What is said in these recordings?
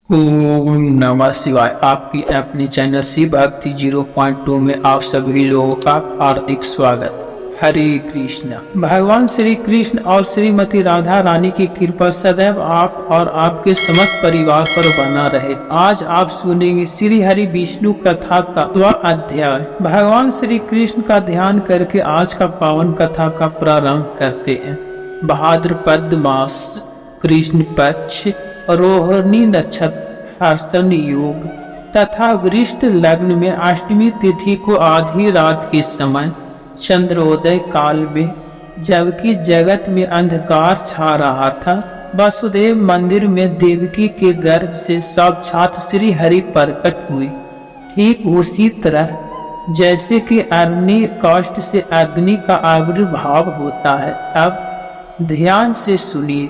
ओम नमः शिवाय। आपकी अपनी चैनल शिव भक्ति 0.2 में आप सभी लोगों का हार्दिक स्वागत। हरे कृष्णा। भगवान श्री कृष्ण और श्रीमती राधा रानी की कृपा सदैव आप और आपके समस्त परिवार पर बना रहे। आज आप सुनेंगे श्री हरि विष्णु कथा का 2वां अध्याय। भगवान श्री कृष्ण का ध्यान करके आज का पावन कथा का प्रारंभ करते हैं। भाद्रपद मास कृष्ण पक्ष रोहिणी नक्षत्र हर्षण योग तथा वृष्ट लग्न में अष्टमी तिथि को आधी रात के समय चंद्रोदय काल में, जबकि जगत में अंधकार छा रहा था, वसुदेव मंदिर में देवकी के गर्भ से साक्षात श्री हरि प्रकट हुए। ठीक उसी तरह जैसे कि अग्नि काष्ठ से अग्नि का आविर्भाव होता है। अब ध्यान से सुनिए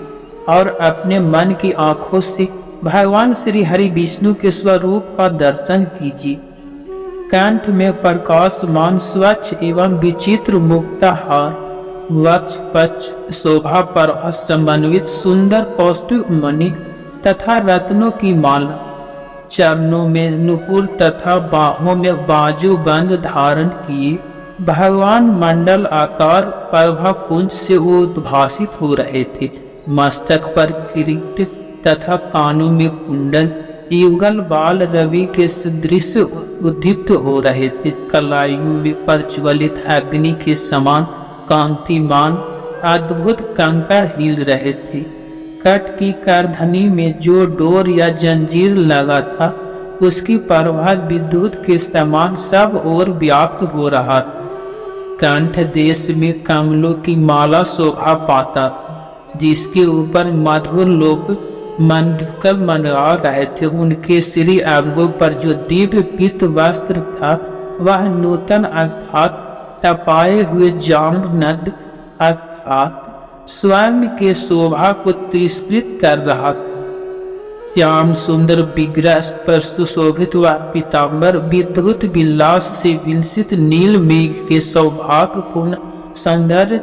और अपने मन की आंखों से भगवान श्री हरि विष्णु के स्वरूप का दर्शन कीजिए। कंठ में प्रकाशमान स्वच्छ एवं विचित्र मुक्ताहार, वक्ष पक्ष शोभा पर समन्वित सुंदर कौस्तुभ मणि तथा रत्नों की माला, चरणों में नुपुर तथा बाहों में बाजूबंद धारण किए भगवान मंडल आकार प्रभा पुंज से उद्भासित हो रहे थे। मस्तक पर किरीट तथा कानों में कुंडल, युगल बाल रवि के सदृश उद्दीप्त हो रहे थे। कलाइयों में प्रज्वलित अग्नि के समान कांतिमान अद्भुत कंकड़ हिल रहे थे। कट की करधनी में जो डोर या जंजीर लगा था, उसकी प्रभा विद्युत के समान सब ओर व्याप्त हो रहा था। कंठ देश में कमलों की माला शोभा पाता था, जिसके ऊपर मधुर लोक मंडल मंडरा रहे थे। उनके श्री अंगों पर जो दिव्य पीत वस्त्र था, वह नूतन अर्थात तपाए हुए जाम नद अर्थात स्वर्ण के शोभा को तिरस्कृत कर रहा था। श्याम सुंदर विग्रह पर सुशोभित वह पीताम्बर विद्युत विलास से विलसित नील मेघ के सौभाग्यपूर्ण सौंदर्य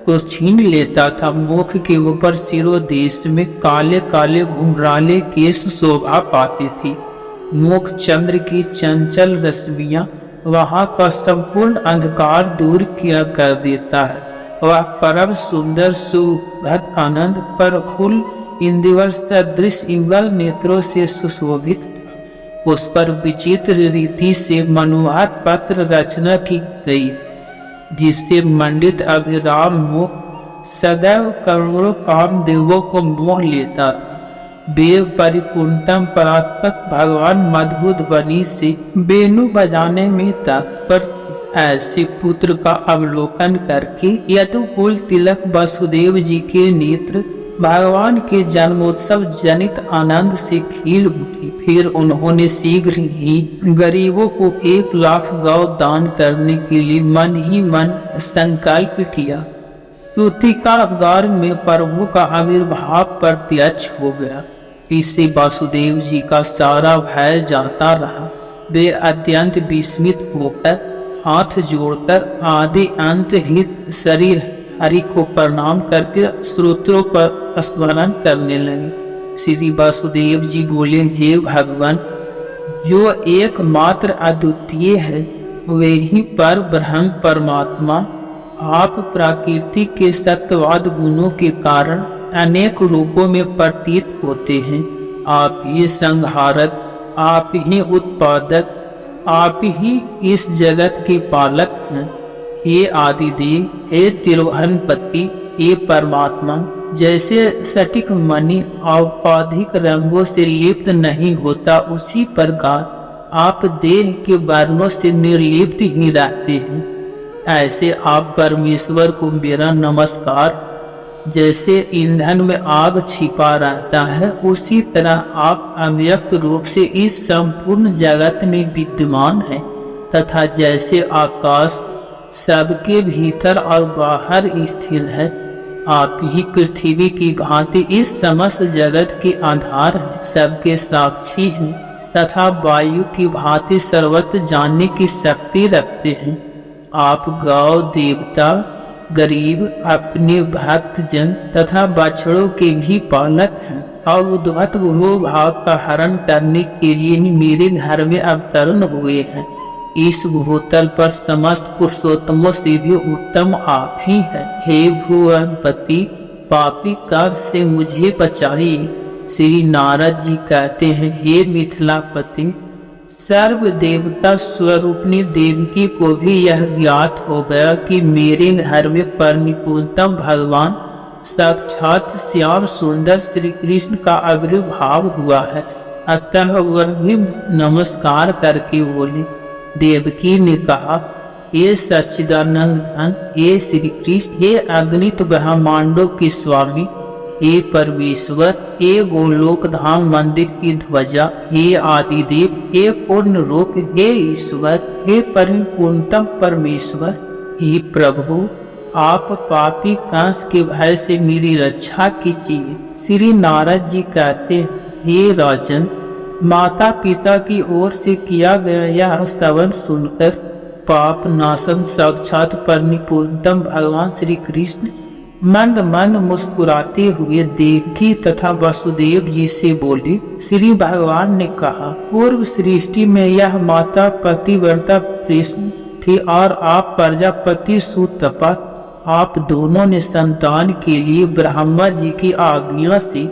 को छीन लेता था। मुख के ऊपर शिरोदेश में काले काले घुंघराले केश शोभा पाते थे। मुख चंद्र की चंचल रश्मियां वहां का संपूर्ण अंधकार दूर किया कर देता है। वह परम सुंदर सुगंध आनंद पर फूल इंदिवर सदृश युगल नेत्रों से सुशोभित था। उस पर विचित्र रीति से मनोहर पत्र रचना की गई, जिससे मंडित अभिराम मुख सदैव करोड़ों कामदेवों को मोह लेता था। वेद परिपूर्णतम परात्पर भगवान मधुर बनी से वेणु बजाने में तत्पर ऐसे पुत्र का अवलोकन करके यदुकुल तिलक वसुदेव जी के नेत्र भगवान के जन्मोत्सव जनित आनंद से खिल उठी। फिर उन्होंने शीघ्र ही गरीबों को 1 लाख गौ दान करने के लिए मन ही मन संकल्प किया। सूतिका अवतार में प्रभु का आविर्भाव प्रत्यक्ष हो गया। इससे वासुदेव जी का सारा भय जाता रहा। वे अत्यंत विस्मित होकर हाथ जोड़कर आदि अंत हित शरीर हरि को प्रणाम करके स्त्रोत्रों पर स्मरण करने लगे। श्री वासुदेव जी बोले, हे भगवान, जो एकमात्र अद्वितीय है, वे ही पर ब्रह्म परमात्मा, आप प्रकृति के सत्यवाद गुणों के कारण अनेक रूपों में प्रतीत होते हैं। आप ही संहारक, आप ही उत्पादक, आप ही इस जगत के पालक हैं। हे आदिदेव, हे तिरुहनपति, हे परमात्मा, जैसे सटीक मणि औपाधिक रंगों से लिप्त नहीं होता, उसी प्रकार आप देह के वर्णों से निर्लिप्त ही रहते हैं। ऐसे आप परमेश्वर को मेरा नमस्कार। जैसे ईंधन में आग छिपा रहता है, उसी तरह आप अव्यक्त रूप से इस संपूर्ण जगत में विद्यमान हैं। तथा जैसे आकाश सबके भीतर और बाहर स्थिर है, आप ही पृथ्वी की भांति इस समस्त जगत के आधार हैं, सबके साक्षी हैं तथा वायु की भांति सर्वत्र जानने की शक्ति रखते हैं। आप गौ देवता, गरीब, अपने भक्तजन तथा बछड़ों के भी पालक हैं। और उद्भट वो भाव का हरण करने के लिए ही मेरे घर में अवतरण हुए हैं। इस भूतल पर समस्त पुरुषोत्तमों से भी उत्तम आप ही हैं। हे भुवनपति, पापी कार्य से मुझे बचाइए। श्री नारद जी कहते हैं, हे मिथिलापति, सर्व देवता स्वरूपनी देवकी को भी यह ज्ञात हो गया कि मेरे घर में परिपूर्णतम भगवान साक्षात श्याम सुंदर श्री कृष्ण का आविर्भाव हुआ है। अतः वह भी नमस्कार करके बोले। देवकी ने कहा, हे सच्चिदानंद घन, हे श्री कृष्ण, हे अगणित ब्रह्मांडों के स्वामी, हे परमेश्वर, हे गोलोक धाम मंदिर की ध्वजा, हे आदिदेव, हे पूर्ण रूप, हे ईश्वर, हे परिपूर्णतम परमेश्वर, हे प्रभु, आप पापी कंस के भय से मेरी रक्षा कीजिए। श्री नारद जी कहते हैं, हे राजन, माता पिता की ओर से किया गया यह स्तवन सुनकर पाप नाशन साक्षात परिपूर्णतम भगवान श्री कृष्ण मंद मंद मुस्कुराते हुए देवकी तथा वसुदेव जी से बोले। श्री भगवान ने कहा, पूर्व सृष्टि में यह माता पतिव्रता कृष्ण थी और आप प्रजापति सुतपा। आप दोनों ने संतान के लिए ब्रह्मा जी की आज्ञा से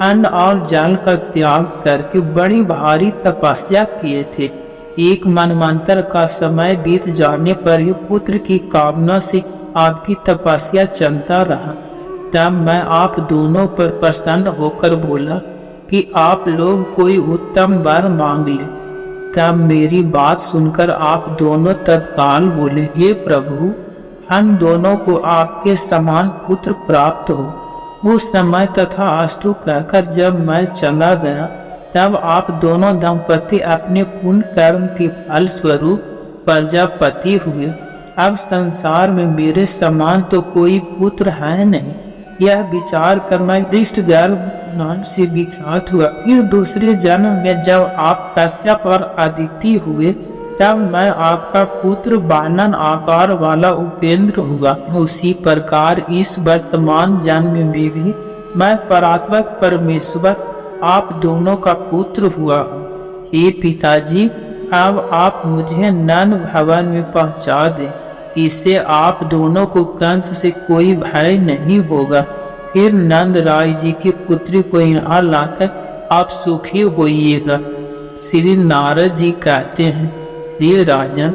अन्न और जल का त्याग करके बड़ी भारी तपस्या किए थे। एक मनमंत्र का समय बीत जाने पर ही पुत्र की कामना से आपकी तपस्या चलता रहा। तब मैं आप दोनों पर प्रसन्न होकर बोला कि आप लोग कोई उत्तम वर मांग ले। तब मेरी बात सुनकर आप दोनों तत्काल बोले, हे प्रभु, हम दोनों को आपके समान पुत्र प्राप्त हो। उस समय तथा अस्तु कहकर जब मैं चला गया, तब आप दोनों दंपति अपने पुण्य कर्म के फल स्वरूप प्रजापति हुए। अब संसार में मेरे समान तो कोई पुत्र है नहीं। यह विचार कर मैं दृष्टगर्भ नाम से विख्यात हुआ। फिर दूसरे जन्म में जब आप कश्यप और अदिति हुए, तब मैं आपका पुत्र बानन आकार वाला उपेंद्र हुआ। उसी प्रकार इस वर्तमान जन्म में भी मैं परात्पर परमेश्वर आप दोनों का पुत्र हुआ हूँ। हे पिताजी, अब आप मुझे नंद भवन में पहुँचा दें। इससे आप दोनों को कंस से कोई भय नहीं होगा। फिर नंद राय जी की पुत्री को यहाँ लाकर आप सुखी होइएगा। श्री नारद जी कहते हैं, हे राजन,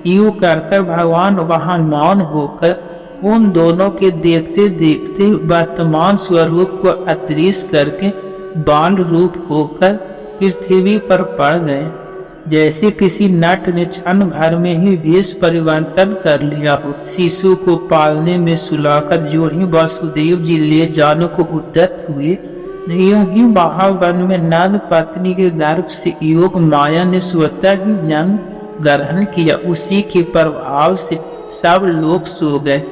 यूं कहकर भगवान वहां मौन होकर उन दोनों के देखते देखते वर्तमान स्वरूप को अदृश्य करके बाल रूप होकर पृथ्वी पर पड़ गए। जैसे किसी नट ने क्षण भर में ही वेश परिवर्तन कर लिया हो। शिशु को पालने में सुलाकर जो ही वासुदेव जी ले जाने को उद्यत हुए, यूं ही महावन में नंद पत्नी के गर्भ से योग माया ने स्वतः ही जन्म ग्रहण किया। उसी के प्रभाव से सब लोग सो गए।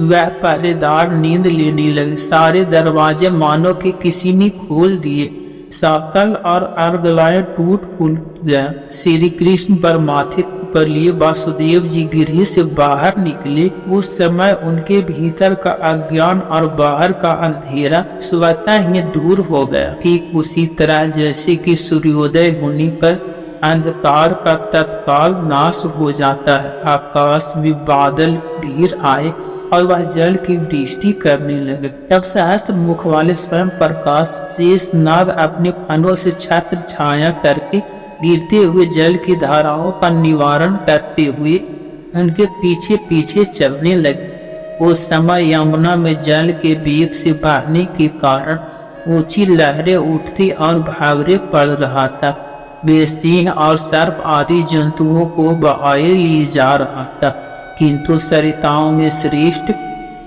वह पहरेदार नींद लेने लगे। सारे दरवाजे मानो कि किसी ने खोल दिए। सकल और अर्गलाएं टूट फूट गया। श्री कृष्ण पर माथे पर लिए वासुदेव जी गृह से बाहर निकले। उस समय उनके भीतर का अज्ञान और बाहर का अंधेरा स्वतः ही दूर हो गया। ठीक उसी तरह जैसे कि सूर्योदय होने पर अंधकार का तत्काल नाश हो जाता है। आकाश में बादल ढीर आए और वह जल की वृष्टि करने लगे। तब सहस्त्र मुख वाले स्वयं प्रकाश शेष नाग अपने फनों से छत्र छाया करके गिरते हुए जल की धाराओं का निवारण करते हुए उनके पीछे पीछे चलने लगे। उस समय यमुना में जल के वेग से बहने के कारण ऊंची लहरें उठती और भावरे पड़ रहा था। वे सिंह और सर्प आदि जंतुओं को बहाए लिए जा रहा था। किंतु सरिताओं में श्रेष्ठ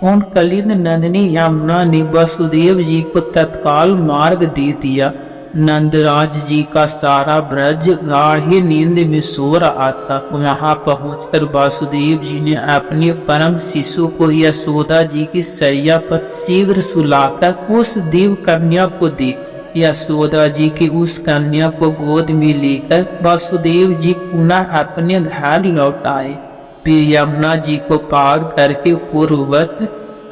उन कलिंद नंदिनी यमुना ने वसुदेव जी को तत्काल मार्ग दे दिया। नंदराज जी का सारा ब्रज गाढ़ी नींद में सो रहा था। वहां पहुंचकर वासुदेव जी ने अपने परम शिशु को यशोदा जी की सैया पर शीघ्र सुलाकर उस दिव्य कन्या को देखा। यशोदा जी की उस कन्या को गोद में लेकर वासुदेव जी पुनः अपने घर लौट आए। फिर यमुना जी को पार करके पूर्ववत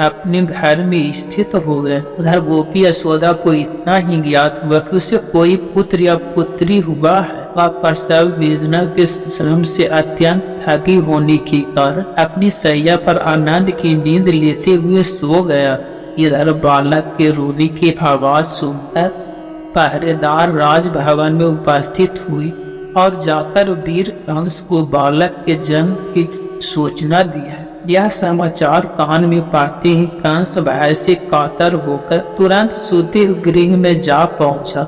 अपने घर में स्थित हो गए। उधर गोपी यशोदा को इतना ही ज्ञात हुआ कि उसे कोई पुत्र या पुत्री हुआ है। वह प्रसव वेदना के श्रम से अत्यंत थकी होने के कारण अपनी सैया पर आनंद की नींद लेते हुए सो गया। इधर बालक के रोने की आवाज सुनकर पहरेदार राजभवन में उपस्थित हुई और जाकर वीर कंस को बालक के जन्म की सूचना दी है। यह समाचार कान में पाते ही कंस भय से कातर होकर तुरंत सूते गृह में जा पहुंचा।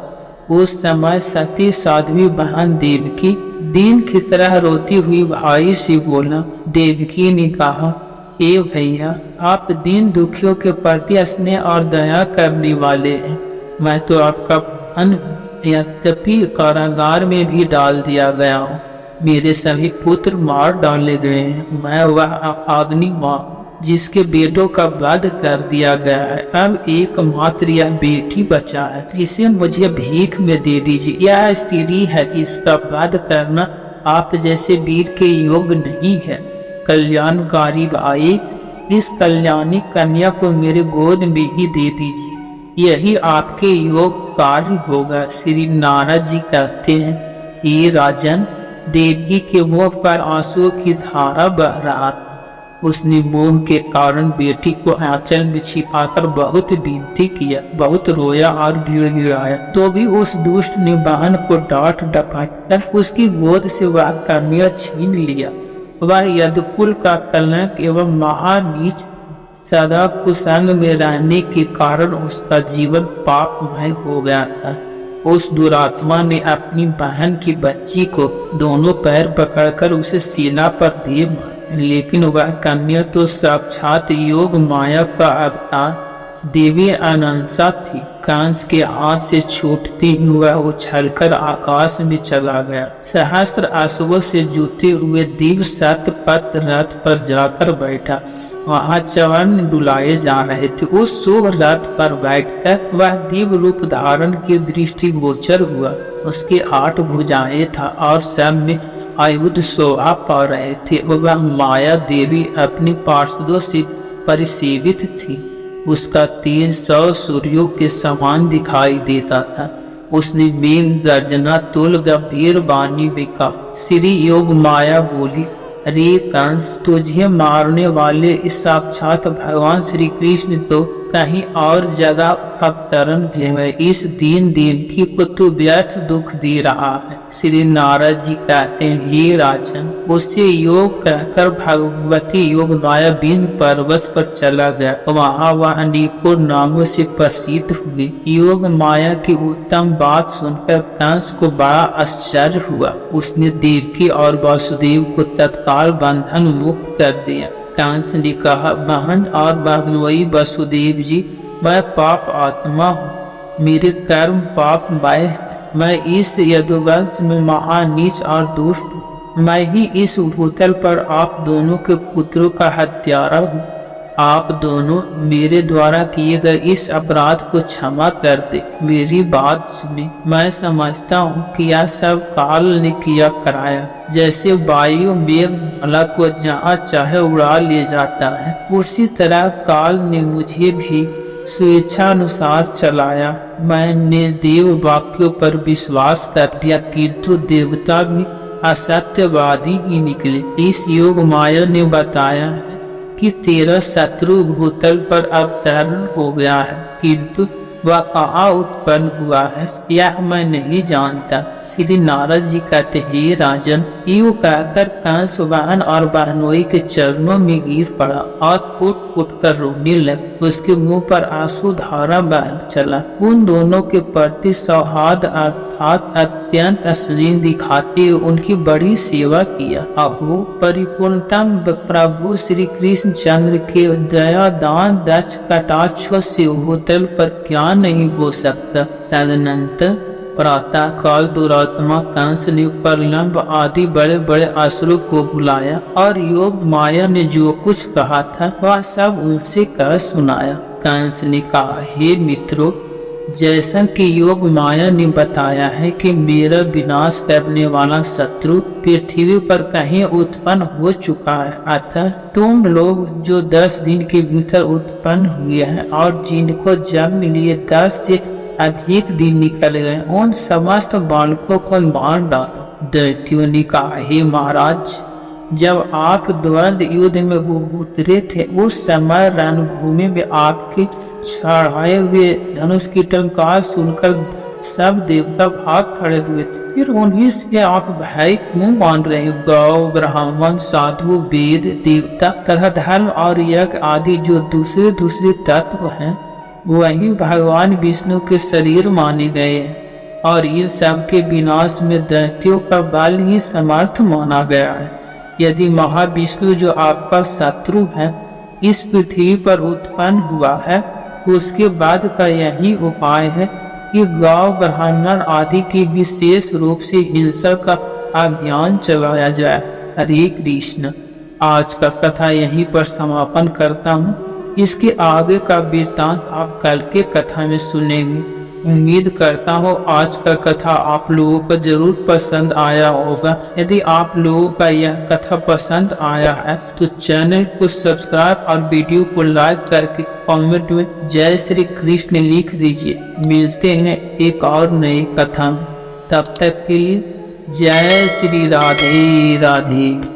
उस समय सती साध्वी बहन देवकी दीन की तरह रोती हुई भाई से बोला। देवकी ने कहा, हे भैया, आप दीन दुखियों के प्रति स्नेह और दया करने वाले हैं। मैं तो आपका बहन यद्यपि कारागार में भी डाल दिया गया हूँ। मेरे सभी पुत्र मार डाले गए हैं। मैं वह अग्नि माँ जिसके बेटों का वध कर दिया गया है। अब एकमात्र यह बेटी बचा है, इसे मुझे भीख में दे दीजिए। यह स्त्री है, इसका वध करना आप जैसे वीर के योग्य नहीं है। कल्याणकारी भाई, इस कल्याणी कन्या को मेरे गोद में ही दे दीजिए, यही आपके योग कार्य होगा। श्री नारद जी कहते हैं, हे राजन, देवकी के मुख पर आंसुओं की धारा बह रहा था। उसने मोह के कारण बेटी को आंचल में छिपाकर बहुत विनती किया, बहुत रोया और गिड़गिड़ाया, तो भी उस दुष्ट ने बहन को डांट डपट कर उसकी गोद से वह कन्या छीन लिया। वह यदुकुल का कलंक एवं महानीच सदा कुसंग में रहने के कारण उसका जीवन पापमय हो गया था। उस दुरात्मा ने अपनी बहन की बच्ची को दोनों पैर पकड़कर उसे सीना पर दे मारा, लेकिन वह कन्या तो साक्षात योग माया का अवतार देवी अनंसा थी। कंस के हाथ से छूटती हुई वह उछलकर आकाश में चला गया। सहस्त्र अश्वों से जुते हुए दिव्य सतपथ रथ पर जाकर बैठा। वहां चरण डुलाए जा रहे थे। उस शुभ रथ पर बैठकर वह दिव्य रूप धारण के दृष्टि गोचर हुआ। उसके 8 भुजाएं था और सब में आयुध शोभा पा रहे थे। वह माया देवी अपनी पार्षदों से परिसेवित थी। उसका तेज 100 सूर्यों के समान दिखाई देता था। उसने मेघ गर्जना तुल गंभीर वाणी में कहा। श्री योग माया बोली, अरे कंस, तुझे मारने वाले इस साक्षात भगवान श्री कृष्ण तो कहीं और जगह अवतरण हुए। इस दीन देवकी को तू व्यर्थ दुख दे रहा है। श्री नारद जी कहते हैं, हे राजन, उससे योग कहकर भगवती योग माया बिंद पर्वत पर चला गया। वहाँ वह अनेकों नामों से प्रसिद्ध हुई। योग माया की उत्तम बात सुनकर कंस को बड़ा आश्चर्य हुआ। उसने देवकी और वासुदेव को तत्काल बंधन मुक्त कर दिया। कंस ने कहा, बहन और बहनोई वसुदेव जी, मैं पाप आत्मा हूँ। मेरे कर्म पाप बाय। मैं इस यदुवंश में महानीच और दुष्ट हूँ। मैं ही इस भूतल पर आप दोनों के पुत्रों का हत्यारा हूँ। आप दोनों मेरे द्वारा किए गए इस अपराध को क्षमा कर दे। मेरी बात सुने। मैं समझता हूँ कि यह सब काल ने किया कराया। जैसे वायु मेघ माला को जहाँ चाहे उड़ा ले जाता है, उसी तरह काल ने मुझे भी स्वेच्छानुसार चलाया। मैंने देव वाक्यों पर विश्वास कर लिया, किंतु देवता भी असत्यवादी ही निकले। इस योग माया ने बताया है कि तेरा शत्रु भूतल पर अवतरण हो गया है, किंतु वह कहाँ उत्पन्न हुआ है यह मैं नहीं जानता। श्री नारद जी कहते, हे राजन, यूं कहकर कंस वाहन और बहनोई के चरणों में गिर पड़ा और फूट फूट कर रोने लगा। उसके मुंह पर आंसू धारा बह चला। उन दोनों के प्रति सौहार्द अर्थात अत्यंत स्नेह दिखाते उनकी बड़ी सेवा किया। अहो परिपूर्णतम प्रभु श्री कृष्ण चंद्र के दया दान दक्ष कटाक्ष से भूतल पर क्या नहीं हो सकता। तदनंतर प्रातः काल दुरात्मा कंस ने प्रलंब आदि बड़े बड़े असुरों को बुलाया और योग माया ने जो कुछ कहा था वह सब उनसे कह सुनाया। कंस ने कहा, हे मित्रों, जैसा कि योग माया ने बताया है कि मेरा विनाश करने वाला शत्रु पृथ्वी पर कहीं उत्पन्न हो चुका है, अतः तुम लोग जो 10 दिन के भीतर उत्पन्न हुए हैं और जिनको जन्म लिए 10 से अधिक दिन निकल गए, उन समस्त बालकों को मार डालो। दैत्यों ने कहा, हे महाराज, जब आप द्वंद युद्ध में उतरे थे उस समय रणभूमि में आपके चढ़ाए हुए धनुष की टंकार सुनकर सब देवता भाग खड़े हुए थे, फिर उन्हीं से आप भय क्यों मान रहे हो? गौ, ब्राह्मण, साधु, वेद, देवता तथा धर्म और यज्ञ आदि जो दूसरे दूसरे तत्व हैं, वही भगवान विष्णु के शरीर माने गए हैं और इन सब के विनाश में दैत्यों का बल ही समर्थ माना गया है। यदि महाविष्णु जो आपका शत्रु है इस पृथ्वी पर उत्पन्न हुआ है, उसके बाद का यही उपाय है कि गौ, ब्राह्मण आदि की विशेष रूप से हिंसा का अभियान चलाया जाए। हरे कृष्ण। आज का कथा यहीं पर समापन करता हूँ। इसके आगे का वृत्तांत आप कल के कथा में सुनेंगे। उम्मीद करता हूँ आज का कथा आप लोगों को जरूर पसंद आया होगा। यदि आप लोगों का यह कथा पसंद आया है तो चैनल को सब्सक्राइब और वीडियो को लाइक करके कमेंट में जय श्री कृष्ण लिख दीजिए। मिलते हैं एक और नई कथा में, तब तक के लिए जय श्री राधे राधे।